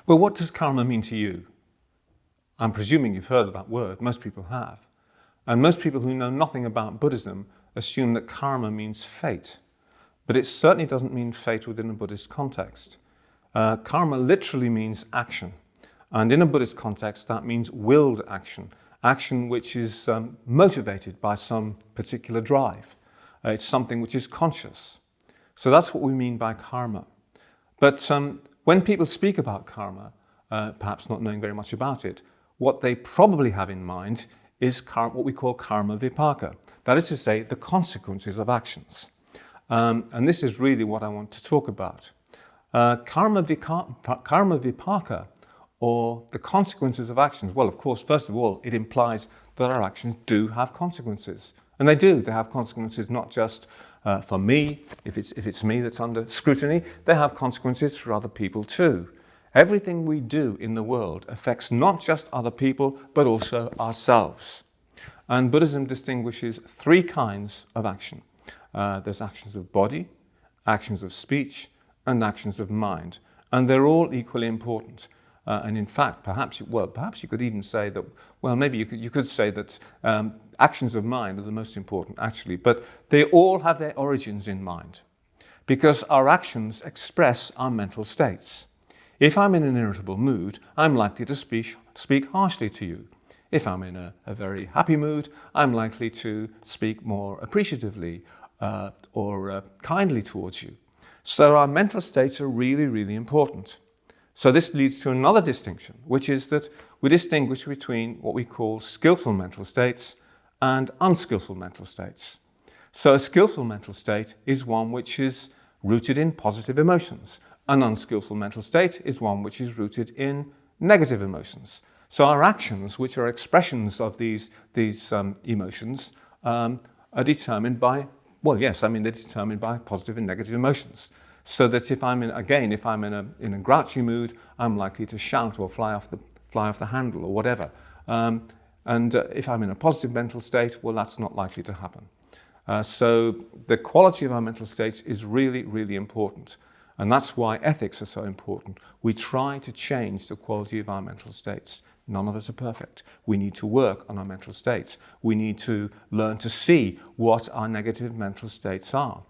Well, what does karma mean to you? I'm presuming you've heard of that word. Most people have. And most people who know nothing about Buddhism assume that karma means fate. But it certainly doesn't mean fate within a Buddhist context. Karma literally means action. And in a Buddhist context, that means willed action. Action which is motivated by some particular drive. It's something which is conscious. So that's what we mean by karma. But when people speak about karma, perhaps not knowing very much about it, what they probably have in mind is what we call karma vipaka. That is to say, the consequences of actions. And this is really what I want to talk about. Karma vipaka, or the consequences of actions. Well, of course, first of all, it implies that our actions do have consequences. And they do. They have consequences not just for me, if it's me that's under scrutiny, they have consequences for other people too. Everything we do in the world affects not just other people, but also ourselves. And Buddhism distinguishes three kinds of action. There's actions of body, actions of speech, and actions of mind. And they're all equally important. And in fact, perhaps you could even say that, well, maybe you could say that actions of mind are the most important, actually. But they all have their origins in mind. Because our actions express our mental states. If I'm in an irritable mood, I'm likely to speak harshly to you. If I'm in a very happy mood, I'm likely to speak more appreciatively or kindly towards you. So our mental states are really, really important. So this leads to another distinction, which is that we distinguish between what we call skillful mental states and unskillful mental states. So a skillful mental state is one which is rooted in positive emotions. An unskillful mental state is one which is rooted in negative emotions. So our actions, which are expressions of these emotions, are determined by, they're determined by positive and negative emotions. So that if I'm in a grouchy mood, I'm likely to shout or fly off the handle or whatever. And if I'm in a positive mental state, well, that's not likely to happen. So the quality of our mental states is really, really important. And that's why ethics are so important. We try to change the quality of our mental states. None of us are perfect. We need to work on our mental states. We need to learn to see what our negative mental states are.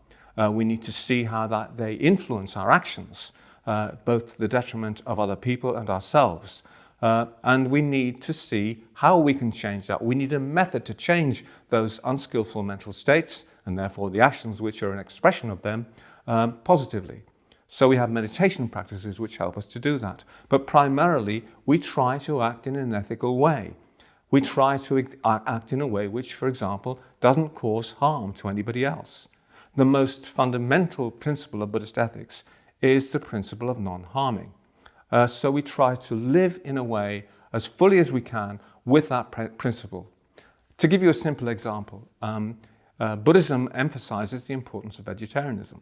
We need to see how they influence our actions, both to the detriment of other people and ourselves. And we need to see how we can change that. We need a method to change those unskillful mental states, and therefore the actions which are an expression of them, positively. So we have meditation practices which help us to do that. But primarily, we try to act in an ethical way. We try to act in a way which, for example, doesn't cause harm to anybody else. The most fundamental principle of Buddhist ethics is the principle of non-harming. So we try to live in a way as fully as we can with that principle. To give you a simple example, Buddhism emphasizes the importance of vegetarianism.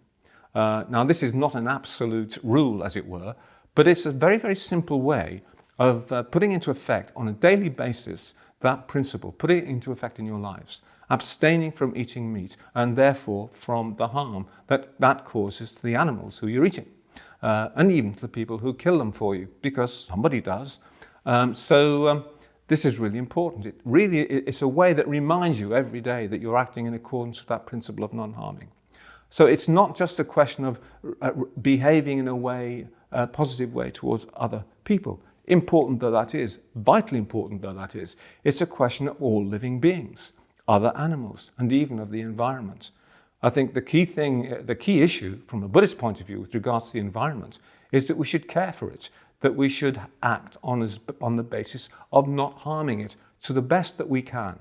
Now, this is not an absolute rule, as it were, but it's a very, very simple way of putting into effect on a daily basis that principle, putting it into effect in your lives, abstaining from eating meat and therefore from the harm that causes to the animals who you're eating, and even to the people who kill them for you, because somebody does. This is really important. It's a way that reminds you every day that you're acting in accordance with that principle of non-harming. So it's not just a question of behaving in a positive way towards other people. Important though that is, vitally important though that is, it's a question of all living beings, other animals, and even of the environment. I think the key issue from a Buddhist point of view with regards to the environment is that we should care for it, that we should act on the basis of not harming it to the best that we can.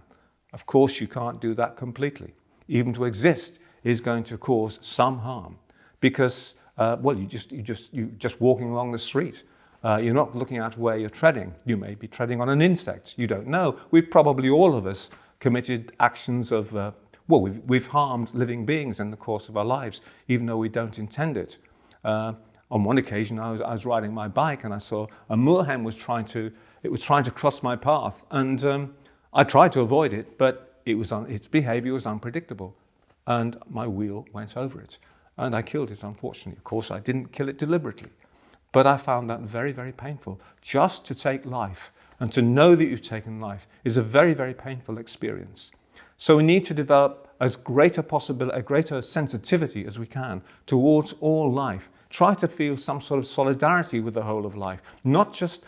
Of course, you can't do that completely. Even to exist is going to cause some harm because, you're just walking along the street. You're not looking at where you're treading. You may be treading on an insect. You don't know. We've probably, all of us, committed actions of, we've harmed living beings in the course of our lives, even though we don't intend it. On one occasion, I was riding my bike and I saw a moorhen was trying to cross my path, and I tried to avoid it, but its behavior was unpredictable. And my wheel went over it. And I killed it, unfortunately. Of course, I didn't kill it deliberately. But I found that very, very painful. Just to take life and to know that you've taken life is a very, very painful experience. So we need to develop as great a greater sensitivity as we can towards all life. Try to feel some sort of solidarity with the whole of life. Not just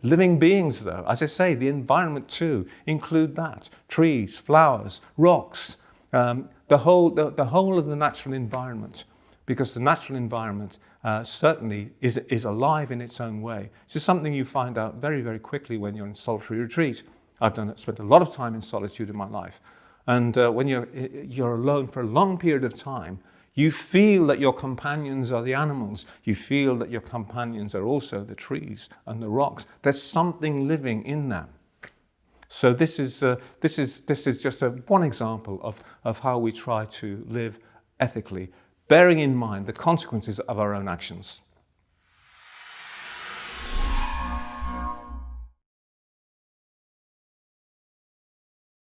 living beings, though. As I say, the environment too. Include that. Trees, flowers, rocks, the whole of the natural environment. Because the natural environment certainly is alive in its own way. This is something you find out very, very quickly when you're in solitary retreat. I've spent a lot of time in solitude in my life. And when you're alone for a long period of time, you feel that your companions are the animals. You feel that your companions are also the trees and the rocks. There's something living in them. So this is just one example of how we try to live ethically, bearing in mind the consequences of our own actions.